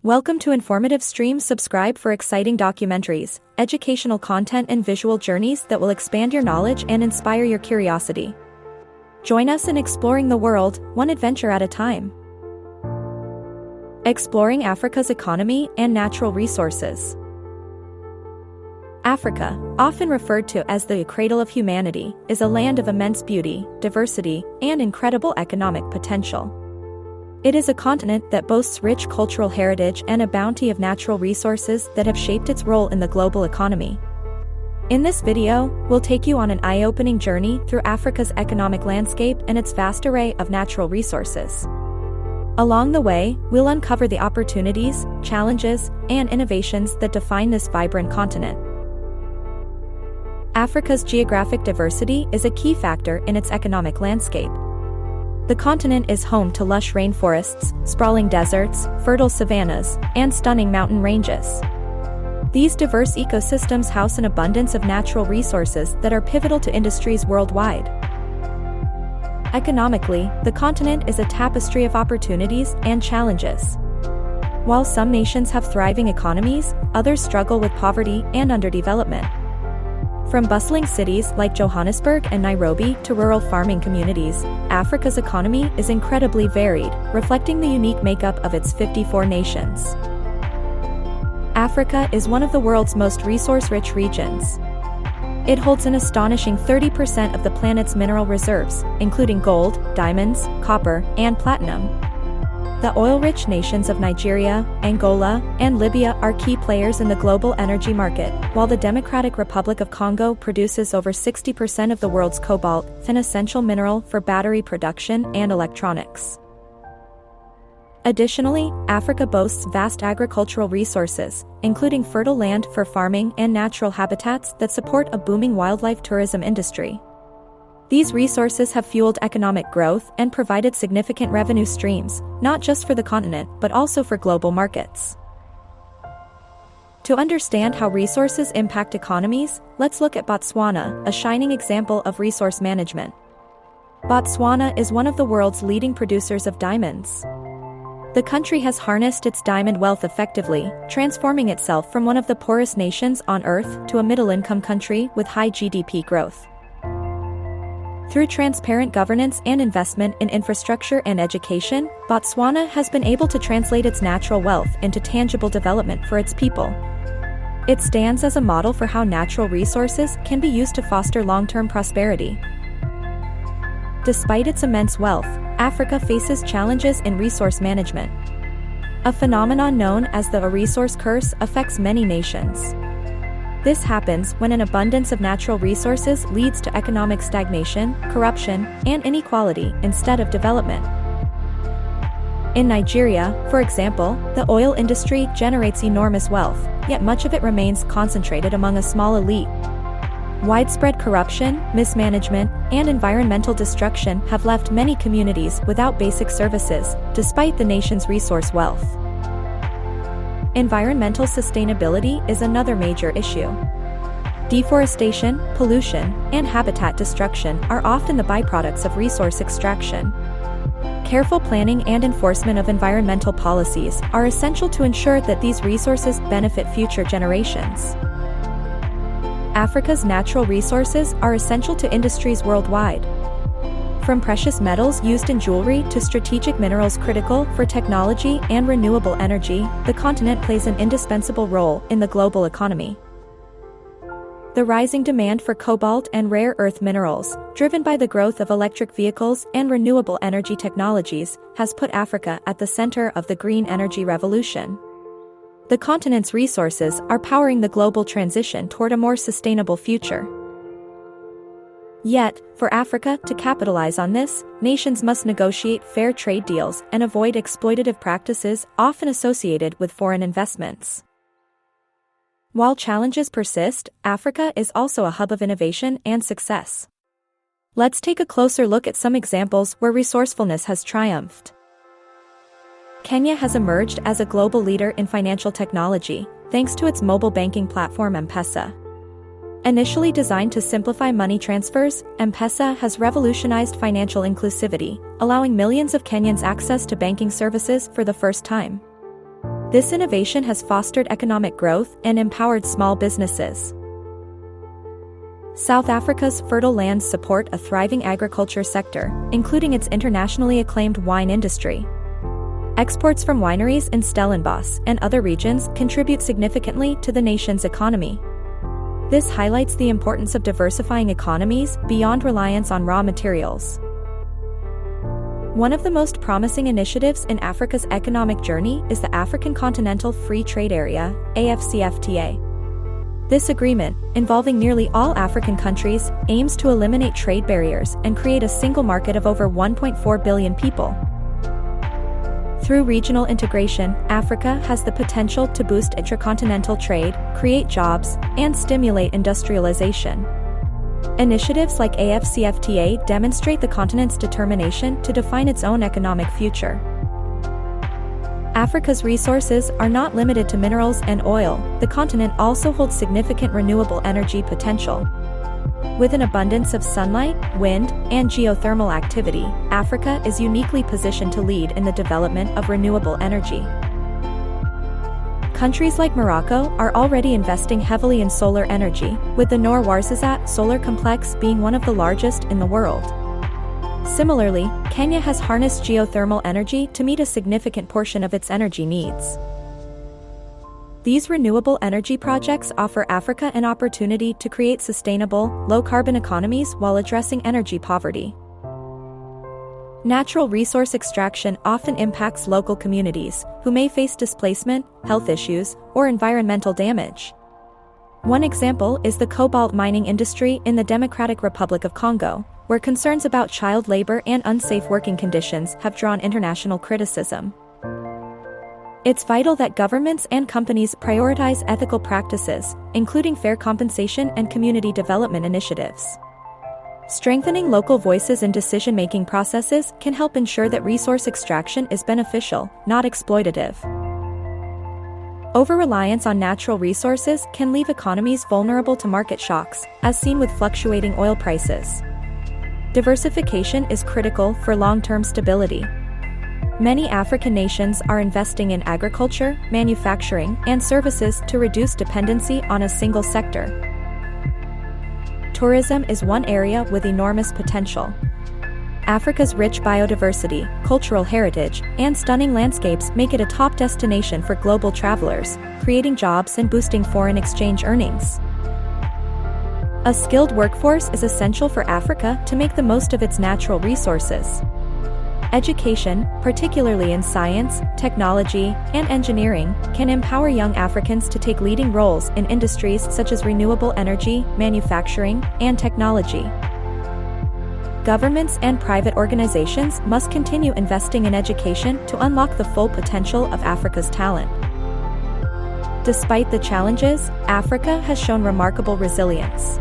Welcome to Informative Streams. Subscribe for exciting documentaries, educational content and visual journeys that will expand your knowledge and inspire your curiosity. Join us in exploring the world, one adventure at a time. Exploring Africa's economy and natural resources. Africa, often referred to as the cradle of humanity, is a land of immense beauty, diversity, and incredible economic potential. It is a continent that boasts rich cultural heritage and a bounty of natural resources that have shaped its role in the global economy. In this video, we'll take you on an eye-opening journey through Africa's economic landscape and its vast array of natural resources. Along the way, we'll uncover the opportunities, challenges, and innovations that define this vibrant continent. Africa's geographic diversity is a key factor in its economic landscape. The continent is home to lush rainforests, sprawling deserts, fertile savannas, and stunning mountain ranges. These diverse ecosystems house an abundance of natural resources that are pivotal to industries worldwide. Economically, the continent is a tapestry of opportunities and challenges. While some nations have thriving economies, others struggle with poverty and underdevelopment. From bustling cities like Johannesburg and Nairobi to rural farming communities, Africa's economy is incredibly varied, reflecting the unique makeup of its 54 nations. Africa is one of the world's most resource-rich regions. It holds an astonishing 30% of the planet's mineral reserves, including gold, diamonds, copper, and platinum. The oil-rich nations of Nigeria, Angola, and Libya are key players in the global energy market, while the Democratic Republic of Congo produces over 60% of the world's cobalt, an essential mineral for battery production and electronics. Additionally, Africa boasts vast agricultural resources, including fertile land for farming and natural habitats that support a booming wildlife tourism industry. These resources have fueled economic growth and provided significant revenue streams, not just for the continent but also for global markets. To understand how resources impact economies, let's look at Botswana, a shining example of resource management. Botswana is one of the world's leading producers of diamonds. The country has harnessed its diamond wealth effectively, transforming itself from one of the poorest nations on Earth to a middle-income country with high GDP growth. Through transparent governance and investment in infrastructure and education, Botswana has been able to translate its natural wealth into tangible development for its people. It stands as a model for how natural resources can be used to foster long-term prosperity. Despite its immense wealth, Africa faces challenges in resource management. A phenomenon known as the resource curse affects many nations. This happens when an abundance of natural resources leads to economic stagnation, corruption, and inequality instead of development. In Nigeria, for example, the oil industry generates enormous wealth, yet much of it remains concentrated among a small elite. Widespread corruption, mismanagement, and environmental destruction have left many communities without basic services, despite the nation's resource wealth. Environmental sustainability is another major issue. Deforestation, pollution, and habitat destruction are often the byproducts of resource extraction. Careful planning and enforcement of environmental policies are essential to ensure that these resources benefit future generations. Africa's natural resources are essential to industries worldwide. From precious metals used in jewelry to strategic minerals critical for technology and renewable energy, the continent plays an indispensable role in the global economy. The rising demand for cobalt and rare earth minerals, driven by the growth of electric vehicles and renewable energy technologies, has put Africa at the center of the green energy revolution. The continent's resources are powering the global transition toward a more sustainable future. Yet, for Africa to capitalize on this, nations must negotiate fair trade deals and avoid exploitative practices often associated with foreign investments. While challenges persist, Africa is also a hub of innovation and success. Let's take a closer look at some examples where resourcefulness has triumphed. Kenya has emerged as a global leader in financial technology, thanks to its mobile banking platform M-Pesa. Initially designed to simplify money transfers, M-Pesa has revolutionized financial inclusivity, allowing millions of Kenyans access to banking services for the first time. This innovation has fostered economic growth and empowered small businesses. South Africa's fertile lands support a thriving agriculture sector, including its internationally acclaimed wine industry. Exports from wineries in Stellenbosch and other regions contribute significantly to the nation's economy. This highlights the importance of diversifying economies beyond reliance on raw materials. One of the most promising initiatives in Africa's economic journey is the African Continental Free Trade Area, AfCFTA. This agreement, involving nearly all African countries, aims to eliminate trade barriers and create a single market of over 1.4 billion people. Through regional integration, Africa has the potential to boost intracontinental trade, create jobs, and stimulate industrialization. Initiatives like AfCFTA demonstrate the continent's determination to define its own economic future. Africa's resources are not limited to minerals and oil. The continent also holds significant renewable energy potential. With an abundance of sunlight, wind, and geothermal activity, Africa is uniquely positioned to lead in the development of renewable energy. Countries like Morocco are already investing heavily in solar energy, with the Noor Ouarzazate solar complex being one of the largest in the world. Similarly, Kenya has harnessed geothermal energy to meet a significant portion of its energy needs. These renewable energy projects offer Africa an opportunity to create sustainable, low-carbon economies while addressing energy poverty. Natural resource extraction often impacts local communities, who may face displacement, health issues, or environmental damage. One example is the cobalt mining industry in the Democratic Republic of Congo, where concerns about child labor and unsafe working conditions have drawn international criticism. It's vital that governments and companies prioritize ethical practices, including fair compensation and community development initiatives. Strengthening local voices in decision-making processes can help ensure that resource extraction is beneficial, not exploitative. Over-reliance on natural resources can leave economies vulnerable to market shocks, as seen with fluctuating oil prices. Diversification is critical for long-term stability. Many African nations are investing in agriculture, manufacturing, and services to reduce dependency on a single sector. Tourism is one area with enormous potential. Africa's rich biodiversity, cultural heritage, and stunning landscapes make it a top destination for global travelers, creating jobs and boosting foreign exchange earnings. A skilled workforce is essential for Africa to make the most of its natural resources. Education, particularly in science, technology, and engineering, can empower young Africans to take leading roles in industries such as renewable energy, manufacturing, and technology. Governments and private organizations must continue investing in education to unlock the full potential of Africa's talent. Despite the challenges, Africa has shown remarkable resilience.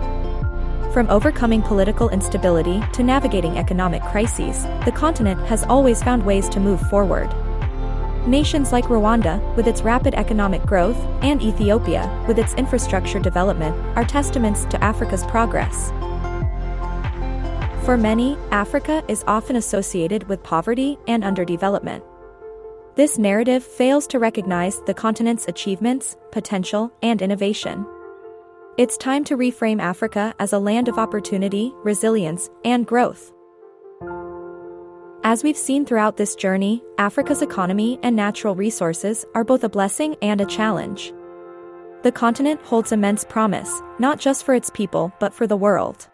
From overcoming political instability to navigating economic crises, the continent has always found ways to move forward. Nations like Rwanda, with its rapid economic growth, and Ethiopia, with its infrastructure development, are testaments to Africa's progress. For many, Africa is often associated with poverty and underdevelopment. This narrative fails to recognize the continent's achievements, potential, and innovation. It's time to reframe Africa as a land of opportunity, resilience, and growth. As we've seen throughout this journey, Africa's economy and natural resources are both a blessing and a challenge. The continent holds immense promise, not just for its people but for the world.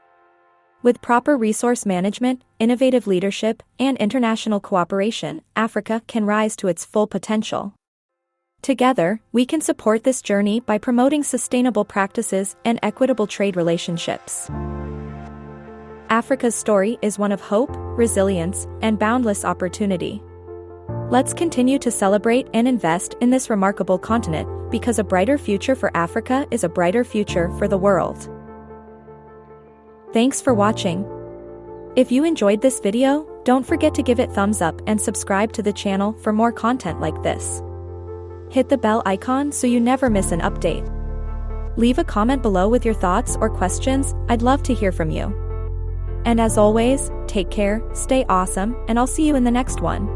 With proper resource management, innovative leadership, and international cooperation, Africa can rise to its full potential. Together, we can support this journey by promoting sustainable practices and equitable trade relationships. Africa's story is one of hope, resilience, and boundless opportunity. Let's continue to celebrate and invest in this remarkable continent, because a brighter future for Africa is a brighter future for the world. Thanks for watching. If you enjoyed this video, don't forget to give it thumbs up and subscribe to the channel for more content like this. Hit the bell icon so you never miss an update. Leave a comment below with your thoughts or questions, I'd love to hear from you. And as always, take care, stay awesome, and I'll see you in the next one.